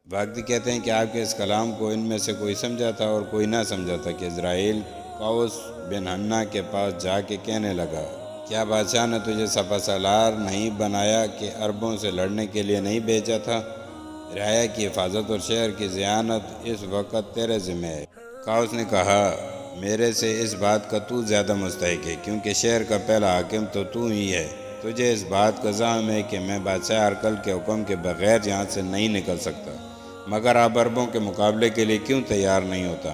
واقعی کہتے ہیں کہ آپ کے اس کلام کو ان میں سے کوئی سمجھا تھا اور کوئی نہ سمجھا تھا کہ اسرائیل قوس بن حنہ کے پاس جا کے کہنے لگا، کیا بادشاہ نے تجھے سپہ سالار نہیں بنایا کہ عربوں سے لڑنے کے لیے نہیں بھیجا تھا؟ رعایا کی حفاظت اور شہر کی ضیانت اس وقت تیرے ذمہ ہے۔ قوس نے کہا، میرے سے اس بات کا تو زیادہ مستحق ہے، کیونکہ شہر کا پہلا حاکم تو ہی ہے۔ تجھے اس بات کا زعم ہے کہ میں بادشاہ ہرقل کے حکم کے بغیر یہاں سے نہیں نکل سکتا، مگر آپ عربوں کے مقابلے کے لیے کیوں تیار نہیں ہوتا؟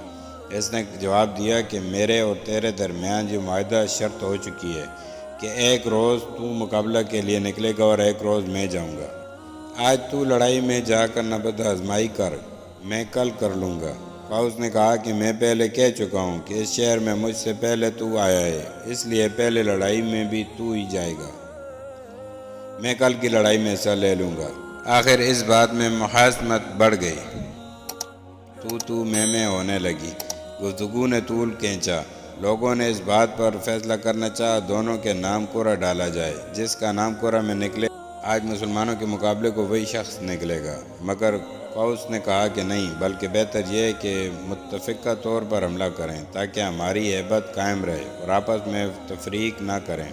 اس نے جواب دیا کہ میرے اور تیرے درمیان یہ معاہدہ شرط ہو چکی ہے کہ ایک روز تو مقابلہ کے لیے نکلے گا اور ایک روز میں جاؤں گا۔ آج تو لڑائی میں جا کر نبرد آزمائی کر، میں کل کر لوں گا۔ قوس نے کہا کہ میں پہلے کہہ چکا ہوں کہ اس شہر میں مجھ سے پہلے تو آیا ہے، اس لیے پہلے لڑائی میں بھی تو ہی جائے گا۔ میں کل کی لڑائی میں حصہ لے لوں گا۔ آخر اس بات میں مخاصمت بڑھ گئی، تو میں ہونے لگی، گفتگو نے طول کھینچا۔ لوگوں نے اس بات پر فیصلہ کرنا چاہا دونوں کے نام قرہ ڈالا جائے، جس کا نام قرہ میں نکلے آج مسلمانوں کے مقابلے کو وہی شخص نکلے گا۔ مگر قوس نے کہا کہ نہیں، بلکہ بہتر یہ ہے کہ متفقہ طور پر حملہ کریں تاکہ ہماری ہیبت قائم رہے اور آپس میں تفریق نہ کریں۔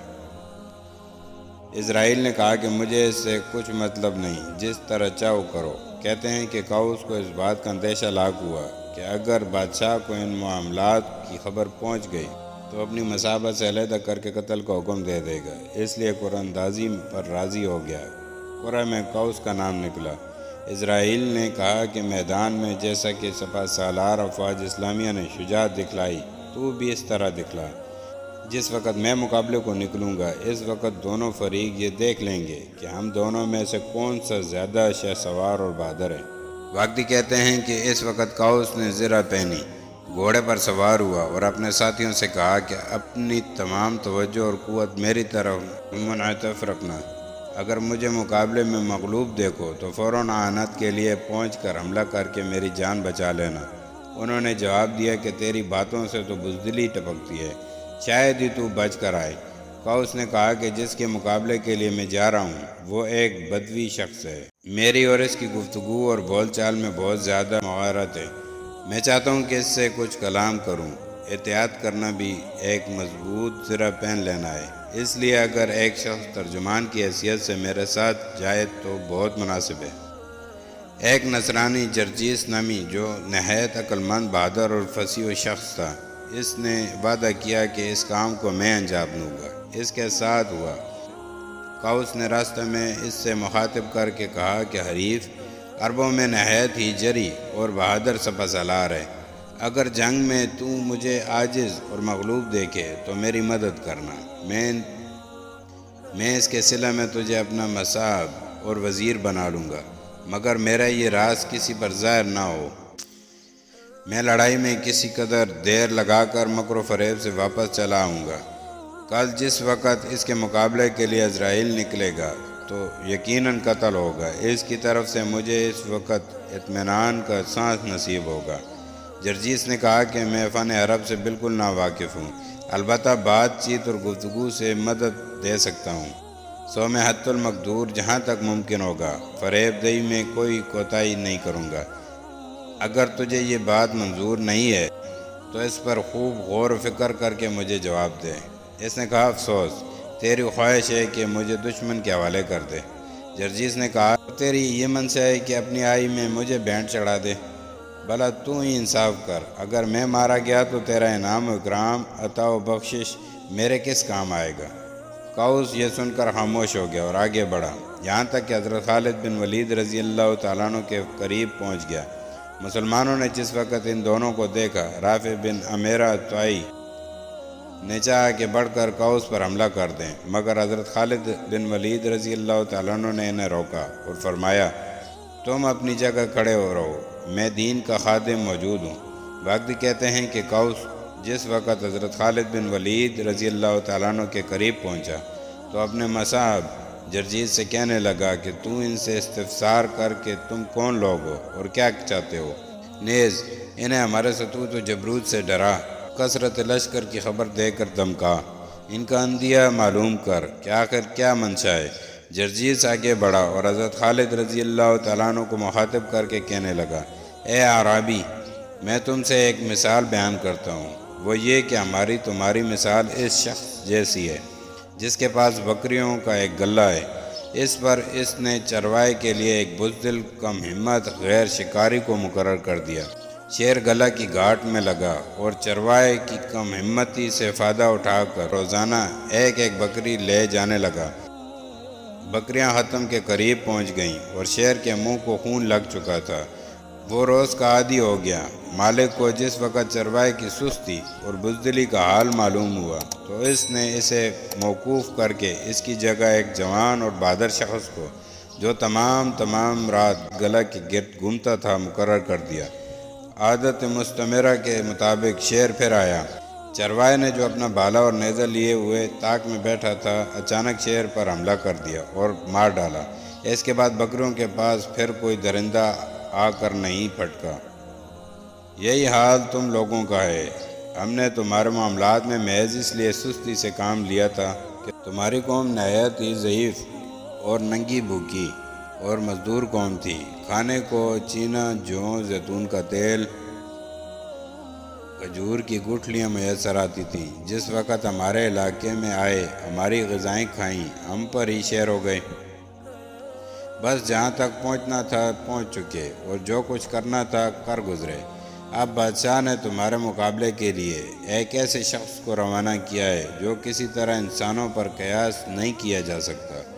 اسرائیل نے کہا کہ مجھے اس سے کچھ مطلب نہیں، جس طرح چاہو کرو۔ کہتے ہیں کہ قوس کو اس بات کا اندیشہ لاحق ہوا کہ اگر بادشاہ کو ان معاملات کی خبر پہنچ گئی تو اپنی مصابت سے علیحدہ کر کے قتل کا حکم دے دے گا، اس لیے قرہ اندازی پر راضی ہو گیا۔ قرہ میں قوس کا نام نکلا۔ اسرائیل نے کہا کہ میدان میں جیسا کہ سپہ سالار افواج اسلامیہ نے شجاعت دکھلائی، تو بھی اس طرح دکھلا۔ جس وقت میں مقابلے کو نکلوں گا، اس وقت دونوں فریق یہ دیکھ لیں گے کہ ہم دونوں میں سے کون سا زیادہ شہ سوار اور بہادر ہے۔ واقعی کہتے ہیں کہ اس وقت قوس نے زرہ پہنی، گھوڑے پر سوار ہوا اور اپنے ساتھیوں سے کہا کہ اپنی تمام توجہ اور قوت میری طرف منعطف رکھنا۔ اگر مجھے مقابلے میں مغلوب دیکھو تو فوراً اعانت کے لیے پہنچ کر حملہ کر کے میری جان بچا لینا۔ انہوں نے جواب دیا کہ تیری باتوں سے تو بزدلی ٹپکتی ہے، شاید ہی تو بچ کر آئے۔ قوس نے کہا کہ جس کے مقابلے کے لیے میں جا رہا ہوں وہ ایک بدوی شخص ہے، میری اور اس کی گفتگو اور بول چال میں بہت زیادہ مغایرت ہے۔ میں چاہتا ہوں کہ اس سے کچھ کلام کروں۔ احتیاط کرنا بھی ایک مضبوط زرہ پہن لینا ہے، اس لیے اگر ایک شخص ترجمان کی حیثیت سے میرے ساتھ جائے تو بہت مناسب ہے۔ ایک نصرانی جرجیس نامی جو نہایت عقل مند، بہادر اور فصیح شخص تھا، اس نے وعدہ کیا کہ اس کام کو میں انجام دوں گا۔ اس کے ساتھ ہوا۔ قوس نے راستہ میں اس سے مخاطب کر کے کہا کہ حریف عربوں میں نہایت ہی جری اور بہادر سپہ سالار ہے۔ اگر جنگ میں تو مجھے عاجز اور مغلوب دیکھے تو میری مدد کرنا، میں اس کے صلہ میں تجھے اپنا مصاحب اور وزیر بنا لوں گا، مگر میرا یہ راز کسی پر ظاہر نہ ہو۔ میں لڑائی میں کسی قدر دیر لگا کر مکر و فریب سے واپس چلا آؤں گا۔ کل جس وقت اس کے مقابلے کے لیے اسرائیل نکلے گا تو یقیناً قتل ہوگا۔ اس کی طرف سے مجھے اس وقت اطمینان کا سانس نصیب ہوگا۔ جرجیس نے کہا کہ میں فن حرب سے بالکل ناواقف ہوں، البتہ بات چیت اور گفتگو سے مدد دے سکتا ہوں، سو میں حد المقدور جہاں تک ممکن ہوگا فریب دہی میں کوئی کوتاہی نہیں کروں گا۔ اگر تجھے یہ بات منظور نہیں ہے تو اس پر خوب غور و فکر کر کے مجھے جواب دے۔ اس نے کہا، افسوس، تیری خواہش ہے کہ مجھے دشمن کے حوالے کر دے۔ جرجیس نے کہا، تیری یہ منشا ہے کہ اپنی آئی میں مجھے بینٹ چڑھا دے؟ بھلا تو ہی انصاف کر، اگر میں مارا گیا تو تیرا انعام و اکرام، عطا و بخشش میرے کس کام آئے گا؟ قوس یہ سن کر خاموش ہو گیا اور آگے بڑھا، یہاں تک کہ حضرت خالد بن ولید رضی اللہ تعالیٰ عنہ کے قریب پہنچ گیا۔ مسلمانوں نے جس وقت ان دونوں کو دیکھا، رافع بن عمیرہ طائی نے چاہا کہ بڑھ کر قوس پر حملہ کر دیں، مگر حضرت خالد بن ولید رضی اللہ تعالیٰ عنہ نے انہیں روکا اور فرمایا، تم اپنی جگہ کھڑے ہو رہو، میں دین کا خادم موجود ہوں۔ واقعی کہتے ہیں کہ قوس جس وقت حضرت خالد بن ولید رضی اللہ تعالیٰ عنہ کے قریب پہنچا تو اپنے مصاحب جرجیس سے کہنے لگا کہ تو ان سے استفسار کر کہ تم کون لوگ ہو اور کیا چاہتے ہو، نیز انہیں ہمارے ستوت و جبروت سے ڈرا، کثرت لشکر کی خبر دے کر دمکا، ان کا اندیہ معلوم کر کہ آخر کیا منشا ہے۔ جرجیس آگے بڑھا اور حضرت خالد رضی اللہ تعالیٰ عنہ کو مخاطب کر کے کہنے لگا، اے اعرابی، میں تم سے ایک مثال بیان کرتا ہوں، وہ یہ کہ ہماری تمہاری مثال اس شخص جیسی ہے جس کے پاس بکریوں کا ایک گلہ ہے۔ اس پر اس نے چروائے کے لیے ایک بزدل کم ہمت غیر شکاری کو مقرر کر دیا۔ شیر گلہ کی گھاٹ میں لگا اور چروائے کی کم ہمتی سے فائدہ اٹھا کر روزانہ ایک ایک بکری لے جانے لگا۔ بکریاں ختم کے قریب پہنچ گئیں اور شیر کے منہ کو خون لگ چکا تھا۔ وہ روز کا عادی ہو گیا۔ مالک کو جس وقت چروائے کی سستی اور بزدلی کا حال معلوم ہوا تو اس نے اسے موقوف کر کے اس کی جگہ ایک جوان اور بہادر شخص کو، جو تمام رات گلہ کے گرد گھومتا تھا، مقرر کر دیا۔ عادت مستمرہ کے مطابق شیر پھر آیا۔ چروائے نے جو اپنا بھالا اور نیزہ لیے ہوئے طاق میں بیٹھا تھا، اچانک شیر پر حملہ کر دیا اور مار ڈالا۔ اس کے بعد بکریوں کے پاس پھر کوئی درندہ آ کر نہیں پھٹکا۔ یہی حال تم لوگوں کا ہے۔ ہم نے تمہارے معاملات میں محض اس لیے سستی سے کام لیا تھا کہ تمہاری قوم نہایت ہی ضعیف اور ننگی بھوکی اور مزدور قوم تھی۔ کھانے کو چینا، جو، زیتون کا تیل، کھجور کی گٹھلیاں میسر آتی تھیں۔ جس وقت ہمارے علاقے میں آئے، ہماری غذائیں کھائیں، ہم پر ہی شیر ہو گئے۔ بس جہاں تک پہنچنا تھا پہنچ چکے اور جو کچھ کرنا تھا کر گزرے۔ اب بادشاہ نے تمہارے مقابلے کے لیے ایک ایسے شخص کو روانہ کیا ہے جو کسی طرح انسانوں پر قیاس نہیں کیا جا سکتا۔